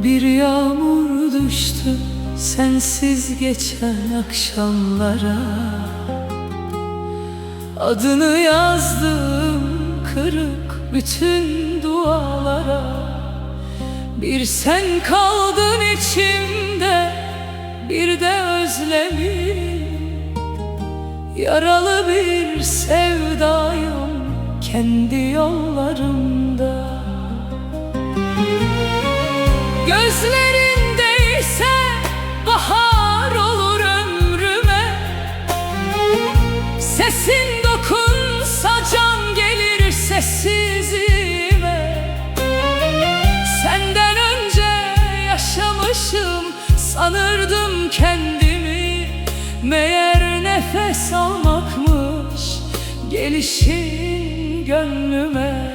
Bir yağmur düştü sensiz geçen akşamlara. Adını yazdım kırık bütün dualara. Bir sen kaldın içimde, bir de özlemim. Yaralı bir sevdayım kendi yollarımda. Gözlerindeyse bahar olur ömrüme. Sesin dokunsa can gelir sessizliğime. Senden önce yaşamışım sanırdım kendimi. Meğer nefes almakmış gelişin gönlüme.